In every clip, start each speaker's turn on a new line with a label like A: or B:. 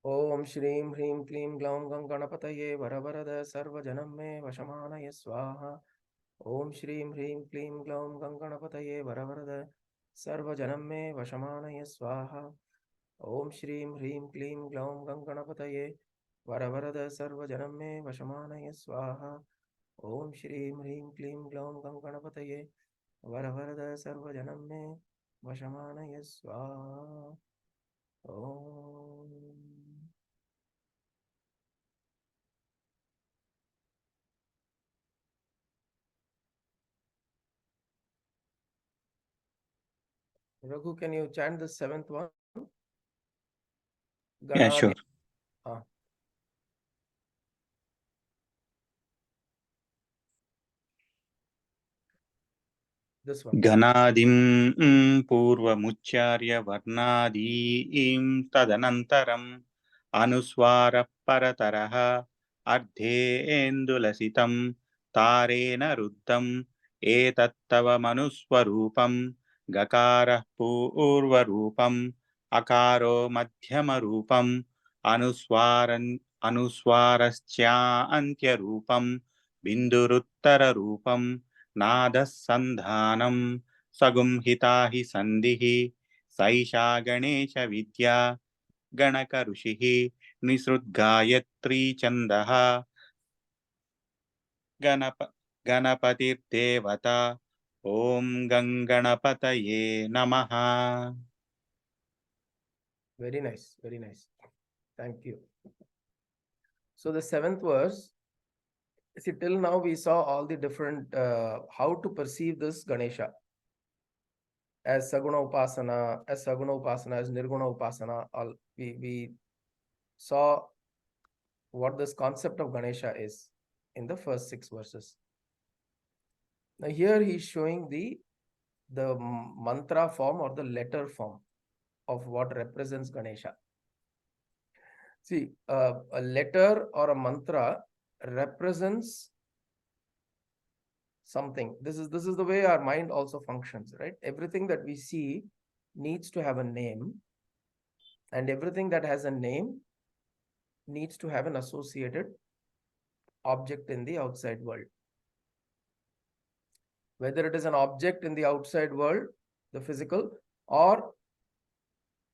A: ओम श्रीं ह्रीं क्लीं ग्लौं गणपतये वरवरद सर्वजनं मे वशमानय स्वाहा। ओम श्रीं ह्रीं क्लीं ग्लौं गणपतये वरवरद सर्वजनं मे वशमानय स्वाहा। ओम श्रीं ह्रीं क्लीं ग्लौं गणपतये वरवरद सर्वजनं मे वशमानय स्वाहा। ओम श्रीं ह्रीं क्लीं ग्लौं गणपतये वरवरद सर्वजनं मे वशमानय स्वाहा। ओम Raghu, can you chant the seventh one?
B: Yeah, sure.
A: This one.
B: Ganadim purvamucharya varnadim tadanantaram anuswara parataraha ardhendulasitam tarena ruddham etattava manuswarupam gakarah purvarupam akaro madhyamarupam anuswarascha antyarupam binduruttara नादसन्धानं सगुंहिता हि सन्धिः सैषा गणेश विद्या गणकऋषिः निसृद्गायत्री छन्दः गणपतिर्देवता ॐ गणपतये नमः.
A: Very nice, very nice. Thank you. So the seventh verse, see, till now we saw all the different how to perceive this Ganesha as Saguna Upasana, as Nirguna Upasana. All we saw what this concept of Ganesha is in the first 6 verses. Now here he is showing the mantra form or the letter form of what represents Ganesha. See, a letter or a mantra represents something. This is the way our mind also functions, right? Everything that we see needs to have a name, and everything that has a name needs to have an associated object in the outside world. Whether it is an object in the outside world, the physical, or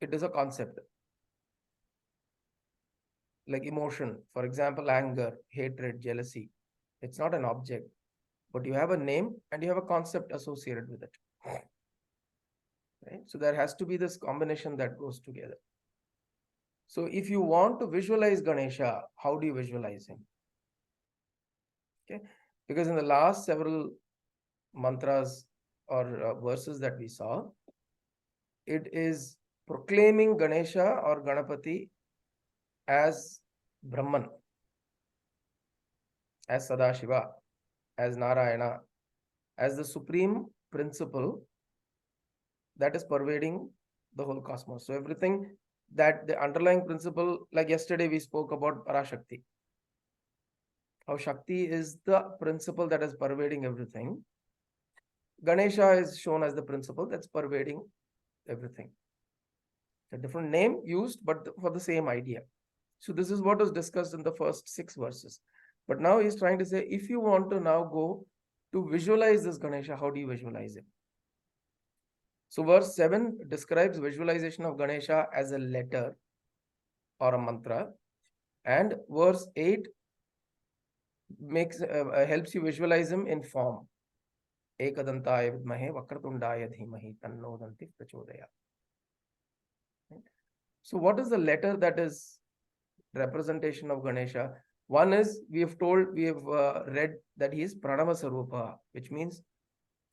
A: it is a concept. Like emotion, for example, anger, hatred, jealousy. It's not an object, but you have a name and you have a concept associated with it. Right? So there has to be this combination that goes together. So if you want to visualize Ganesha, how do you visualize him? Okay, because in the last several mantras or verses that we saw, it is proclaiming Ganesha or Ganapati as Brahman, as Sadashiva, as Narayana, as the supreme principle that is pervading the whole cosmos. So everything that the underlying principle, like yesterday we spoke about Parashakti, how Shakti is the principle that is pervading everything. Ganesha is shown as the principle that's pervading everything. A different name used, but for the same idea. So this is what was discussed in the first 6 verses. But now he's trying to say, if you want to now go to visualize this Ganesha, how do you visualize it? So verse 7 describes visualization of Ganesha as a letter or a mantra, and verse 8 makes helps you visualize him in form. Ekadantaya vidmahe vakratundaya dhimahi tanno danti prachodaya. So what is the letter that is representation of Ganesha? One is, we have read that he is Pranava Sarupa, which means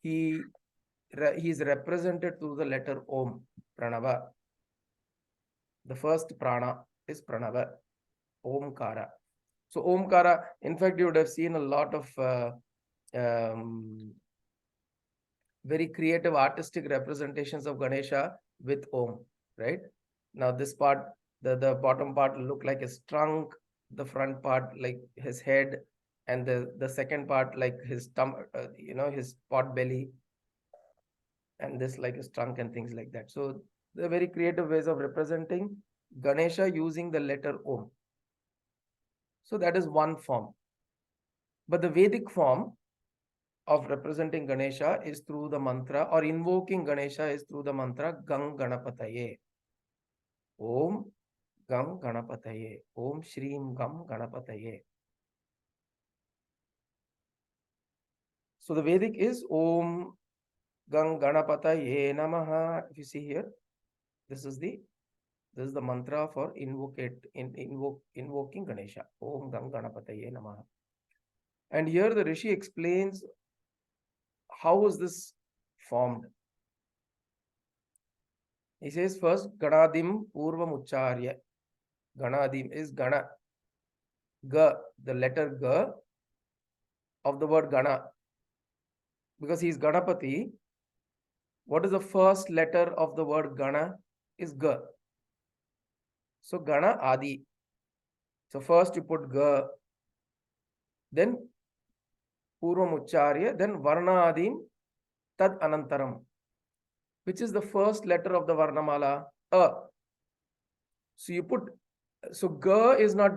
A: he is represented through the letter Om, Pranava. The first prana is Pranava, Omkara. So Omkara, in fact, you would have seen a lot of very creative artistic representations of Ganesha with Om, right? Now this part, the bottom part will look like his trunk, the front part like his head, and the second part like his stomach, his pot belly, and this like his trunk and things like that. So they're very creative ways of representing Ganesha using the letter Om. So that is one form. But the Vedic form of representing Ganesha is through the mantra, or invoking Ganesha is through the mantra Gang Ganapataye. Om Gam Ganapataye. Om Shreem Gam Ganapataye. So the Vedic is Om Gang Ganapataye Namaha. If you see here, this is the mantra for invoking Ganesha. Om Gang Ganapataye Namaha. And here the Rishi explains how is this formed. He says first Ganadim Purvam Ucharya. Ganadim is Gana. Ga, the letter Ga of the word Gana. Because he is Ganapati, what is the first letter of the word Gana? Is Ga. So Gana Adi. So first you put Ga, then Purvam Ucharya, then Varna Adim, Tad Anantaram. Which is the first letter of the Varnamala? A. So you put, so Ga is not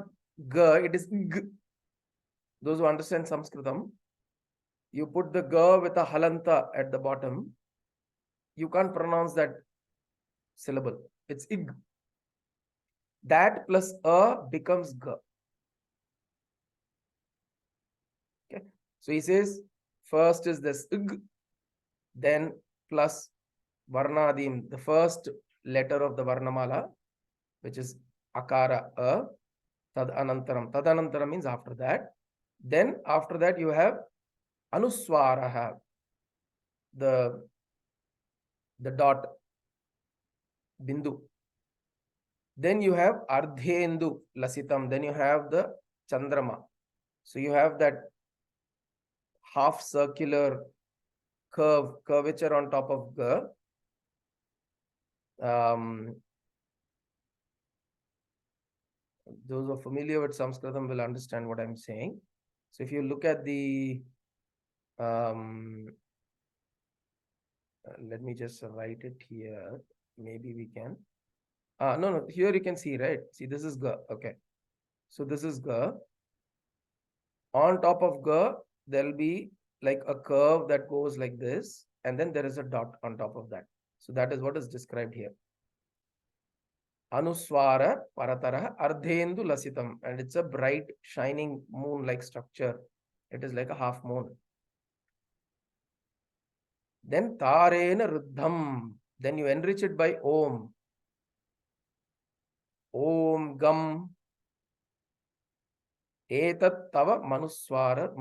A: Ga, it is G. Those who understand Sanskritam, you put the Ga with a halanta at the bottom, you can't pronounce that syllable. It's Ig. That plus A becomes Ga. Okay. So he says, first is this Ig, then plus Varnadim, the first letter of the Varnamala, which is Akara A, Tad Anantaram. Tad Anantaram means after that. Then after that you have Anuswaraha, the dot, Bindu. Then you have Ardhendu Lasitam. Then you have the Chandrama. So you have that half circular curvature on top of Ga. Those who are familiar with Sanskritam will understand what I'm saying. So if you look at the, let me just write it here. Maybe we can. No, here you can see, right? See, this is Ga. Okay. So this is Ga. On top of Ga, there'll be like a curve that goes like this. And then there is a dot on top of that. So that is what is described here. Anuswara Paratara Ardhendu Lasitam. And it's a bright, shining moon-like structure. It is like a half moon. Then Tarena Ruddham. Then you enrich it by Om. Om Gam Etat Tava Manuswara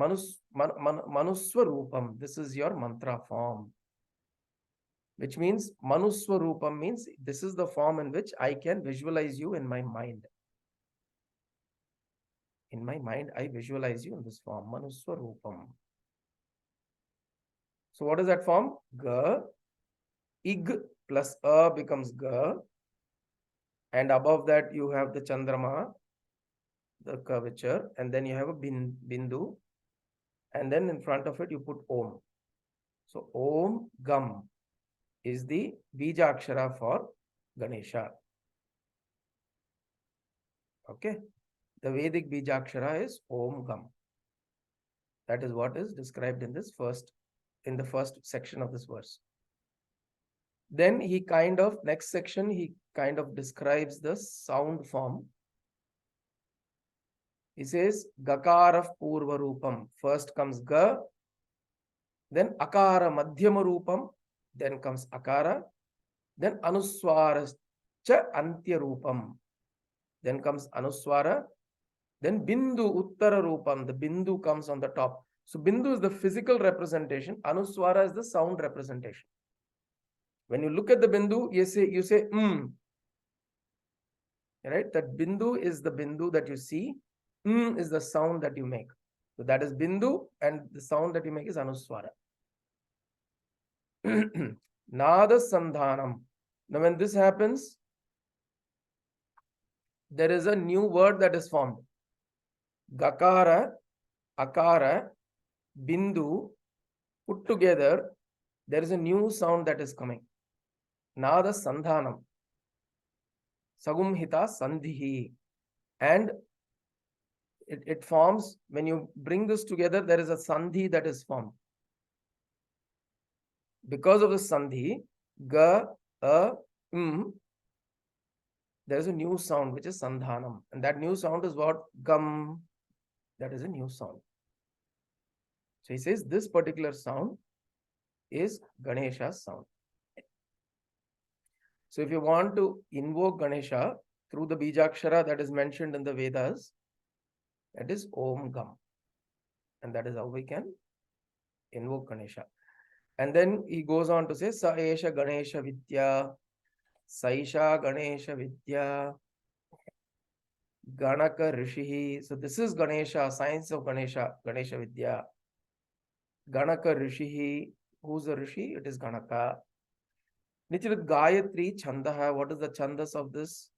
A: Manuswarupam. This is your mantra form. Which means Manuswarupam means this is the form in which I can visualize you in my mind. In my mind, I visualize you in this form, Manuswarupam. So what is that form? Ga, Ig plus A becomes Ga. And above that you have the Chandrama, the curvature, and then you have a Bindu. And then in front of it you put Om. So Om Gam is the Bijakshara for Ganesha. Okay. The Vedic Bijakshara is Om Gam. That is what is described in this in the first section of this verse. Then he next section, he kind of describes the sound form. He says, Gakara Purva Rupam. First comes Ga, then Akara Madhyama Rupam, then comes Akara, then Anuswara Cha Antya Rupam. Then comes Anuswara, then Bindu Uttara Rupam. The Bindu comes on the top. So Bindu is the physical representation, Anuswara is the sound representation. When you look at the Bindu, you say right? That Bindu is the Bindu that you see. Is the sound that you make. So that is Bindu, and the sound that you make is Anuswara. Nada Sandhanam. Now when this happens, there is a new word that is formed. Gakara, Akara, Bindu, put together, there is a new sound that is coming. Nada Sandhanam. Sagumhita Sandhihi. And it forms, when you bring this together, there is a Sandhi that is formed. Because of the Sandhi, Ga, A, there is a new sound which is Sandhanam. And that new sound is what? Gam. That is a new sound. So he says this particular sound is Ganesha's sound. So if you want to invoke Ganesha through the Bijakshara that is mentioned in the Vedas, that is Om Gam. And that is how we can invoke Ganesha. And then he goes on to say, Sa Esha Ganesha Vidya, Saisha Ganesha Vidya, Ganaka Rishihi. So this is Ganesha, science of Ganesha, Ganesha Vidya. Ganaka Rishihi. Who's the Rishi? It is Ganaka. Nichrit Gayatri Chandaha. What is the Chandas of this?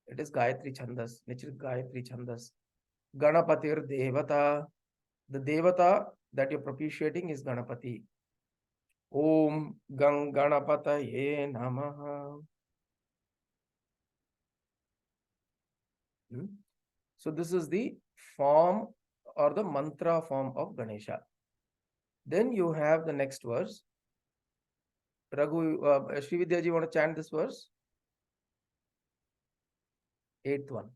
A: It is Gayatri Chandas. Nichrit Gayatri Chandas. Ganapatir Devata. The Devata that you're propitiating is Ganapati. Om Ganapataye Namaha. So this is the form or the mantra form of Ganesha. Then you have the next verse. Raghu, Srividya ji, want to chant this verse? 8th one.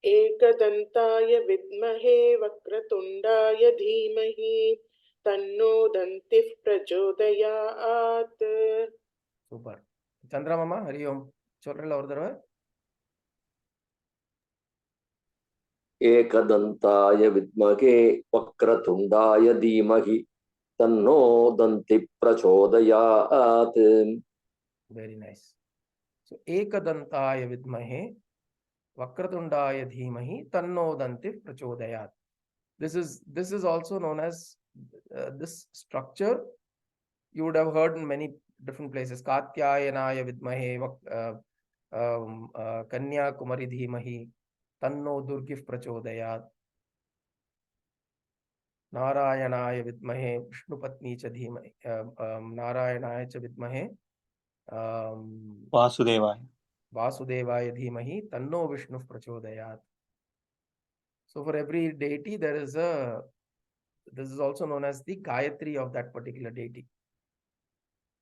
C: एकदन्ताय विद्महे वक्रतुण्डाय धीमहि तन्नो दन्तिः प्रचोदयात्.
A: Super. Chandra Mama, Hari Om. Chorrella or darva.
D: एकदन्ताय विद्महे वक्रतुण्डाय धीमहि तन्नो दन्तिः प्रचोदयात्.
A: Very nice. So Ekadantaya Vidmahe Vakratundaya Dhimahi Tanno Dantif Prachodayat. This is also known as this structure. You would have heard in many different places. Katyayanaya Vidmahe Kanya Kumari Dhimahi Tanno Durgif Prachodayat. Narayanaya Vidmahe Vishnupatni Cha Dhimahi Narayanaya Cha Vidmahe
B: Vasudevaya.
A: Vasudevaya Dhimahi Tanno Vishnu Prachodayat. So for every deity there is this is also known as the Gayatri of that particular deity.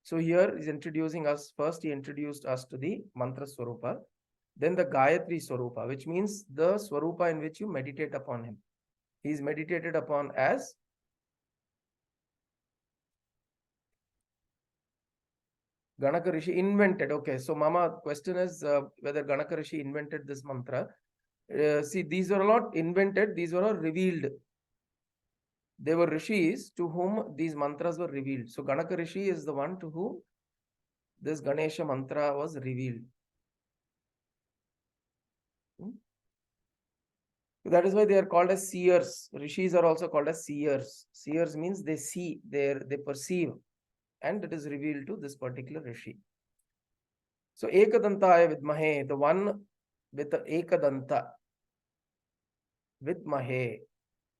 A: So here he's introducing us, first he introduced us to the Mantra Swarupa, then the Gayatri Swarupa, which means the Swarupa in which you meditate upon him. He is meditated upon as Ganaka Rishi invented. Okay, so Mama, question is whether Ganaka Rishi invented this mantra. See, these were not invented, these were all revealed. They were rishis to whom these mantras were revealed. So Ganaka Rishi is the one to whom this Ganesha mantra was revealed. That is why they are called as seers. Rishis are also called as seers. Seers means they see, they perceive, and it is revealed to this particular Rishi. So Ekadantaya Vidmahe, the one with the Ekadanta, Vidmahe,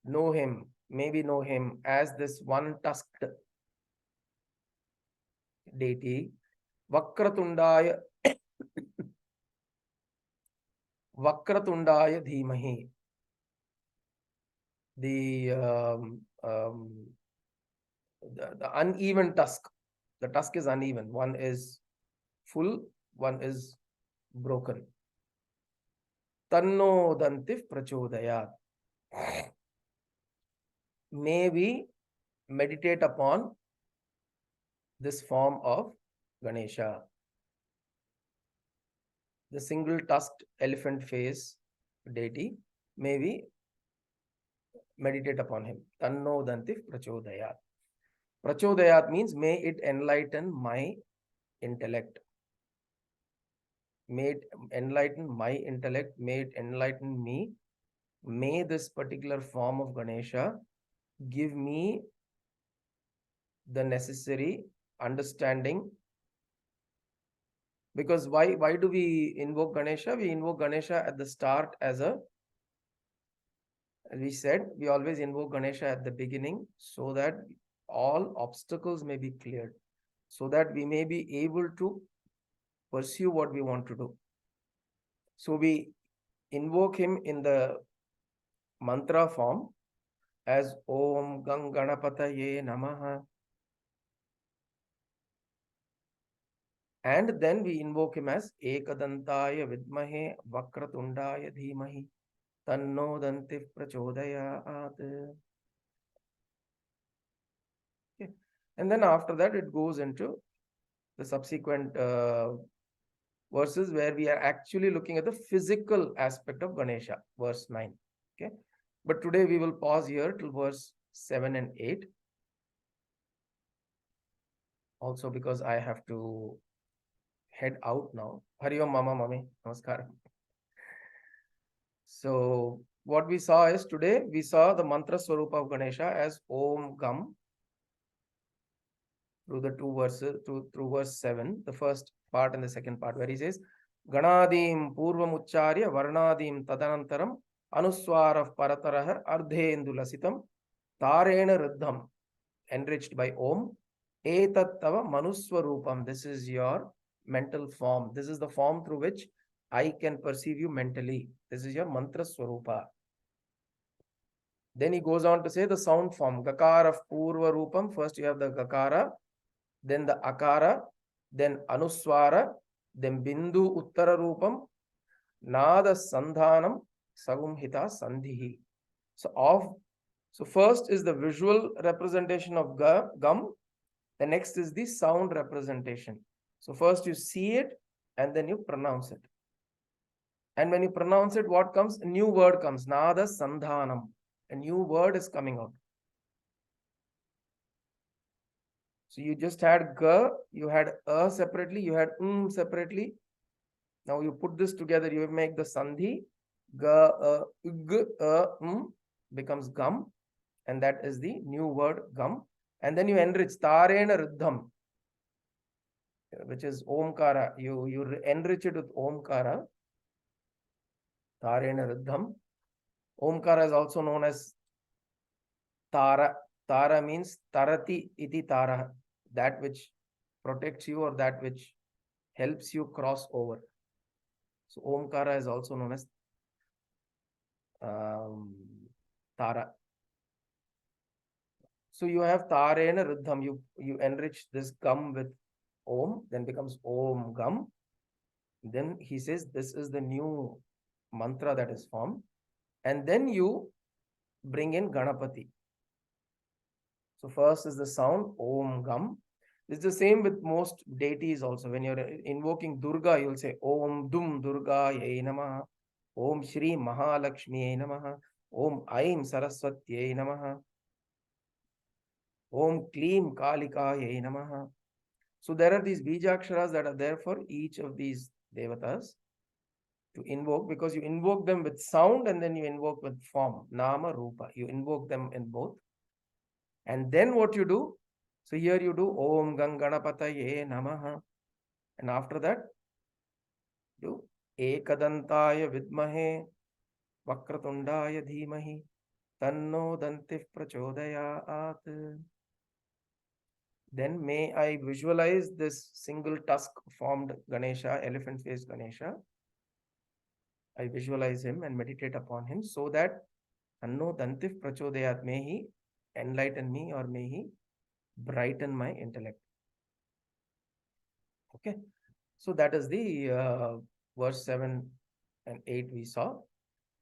A: know him, maybe know him as this one-tusked deity. Vakratundaya Dhimahi. The uneven tusk. The tusk is uneven. One is full, one is broken. Tanno Dantif Prachodayat. May we meditate upon this form of Ganesha. The single tusked elephant face deity, may we meditate upon him. Tanno Dantif Prachodayat. Prachodayat means may it enlighten my intellect. May it enlighten my intellect, may it enlighten me. May this particular form of Ganesha give me the necessary understanding. Because why do we invoke Ganesha? We invoke Ganesha at the start as we said, we always invoke Ganesha at the beginning so that all obstacles may be cleared, so that we may be able to pursue what we want to do. So we invoke him in the mantra form as Om Ganapataye Namaha. And then we invoke him as Ekadantaya Vidmahe Vakratundaya Dhimahi Tanno Dantif Prachodayat. Okay. And then after that, it goes into the subsequent verses where we are actually looking at the physical aspect of Ganesha, verse 9. Okay. But today we will pause here till verse 7 and 8. Also because I have to head out now. Hari Om Mama Mami. Namaskar. So what we saw is today we saw the mantra swarupa of Ganesha as Om Gam through the two verses, through verse 7, the first part and the second part, where he says Ganadim Purvamucharya Varnadim Tadanantaram Anuswara Paratarah Ardhendulasitam Tarena Riddham, enriched by Om. Etattava Manuswarupam. This is your mental form. This is the form through which I can perceive you mentally. This is your mantra swarupa. Then he goes on to say the sound form. Gakara of Purva Rupam. First you have the Gakara, then the Akara, then Anuswara, then Bindu Uttara Rupam, Nada Sandhanam, Sagumhita Sandhihi. So first is the visual representation of Gam. The next is the sound representation. So first you see it and then you pronounce it. And when you pronounce it, what comes? A new word comes. Nada Sandhanam. A new word is coming out. So you just had G, you had A separately, you had separately. Now you put this together, you make the Sandhi. G, becomes Gam. And that is the new word Gam. And then you enrich Tarena Riddham, which is Omkara. You enrich it with Omkara. Tarena Riddham. Omkara is also known as Tara. Tara means Tarati iti Tara, that which protects you or that which helps you cross over. So Omkara is also known as Tara. So you have Tarena Riddham. You enrich this Gam with Om, then becomes Om Gam. Then he says this is the new mantra that is formed. And then you bring in Ganapati. So first is the sound Om Gam. It's the same with most deities also. When you're invoking Durga, you'll say Om Dum Durga Yai Namaha, Om Shri Mahalakshmi Namaha, Om Aim Saraswati Namaha, Om Kleem Kalika Yai Namaha. So there are these Bijaksharas that are there for each of these devatas to invoke, because you invoke them with sound and then you invoke with form, Nama Rupa. You invoke them in both. And then what you do? So here you do Om Ganapataye Namaha. And after that, do Ekadantaya Vidmahe Vakratundaya Dhimahi Tanno Dantif Prachodayat. Then may I visualize this single tusk formed Ganesha, elephant faced Ganesha. I visualize him and meditate upon him so that Tanno Dantif Prachodayat, may he enlighten me or may he brighten my intellect. Okay. So that is the verse 7 and 8 we saw.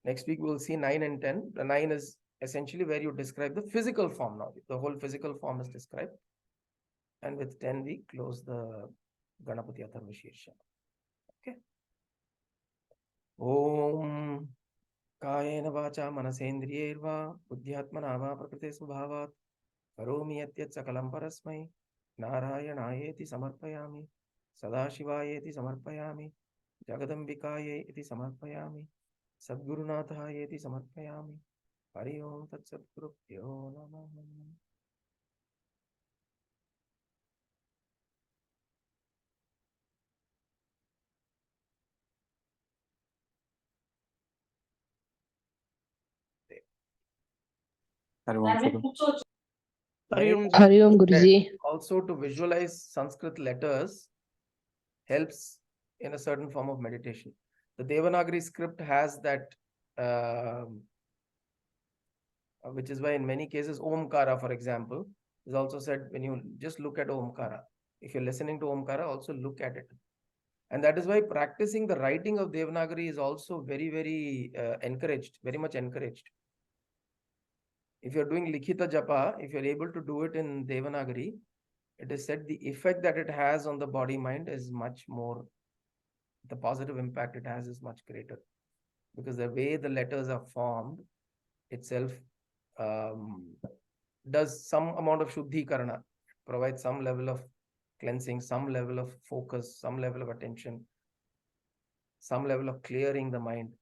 A: Next week we will see 9 and 10. The 9 is essentially where you describe the physical form now. The whole physical form is described. And with 10 we close the Ganapati Atharvasheersham. Okay. Om Kayena Vacha Manasendriyerva Buddhyatmana Va Prakriti Subhavat Karomi Yatyat Sakalam Parasmai Narayanayeti Samarpayami Sadashivayeti Samarpayami Jagadambikayeti Samarpayami Sadgurunathayeti Samarpayami Hari Om Tat Satgurubhyo Namah.
E: Hari Om Guruji.
A: Also to visualize Sanskrit letters helps in a certain form of meditation. The Devanagari script has that, which is why in many cases, Omkara, for example, is also said when you just look at Omkara. If you're listening to Omkara, also look at it. And that is why practicing the writing of Devanagari is also very, very encouraged, very much encouraged. If you're doing Likhita Japa, if you're able to do it in Devanagari, it is said the effect that it has on the body mind is much more, the positive impact it has is much greater. Because the way the letters are formed itself does some amount of Shuddhi Karana, provides some level of cleansing, some level of focus, some level of attention, some level of clearing the mind.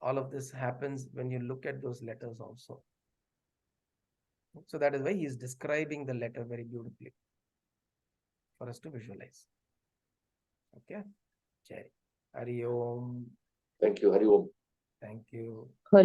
A: All of this happens when you look at those letters also. So that is why he is describing the letter very beautifully for us to visualize. Okay. Jai. Hari Om.
D: Thank you. Hari Om.
A: Thank you.
E: Hari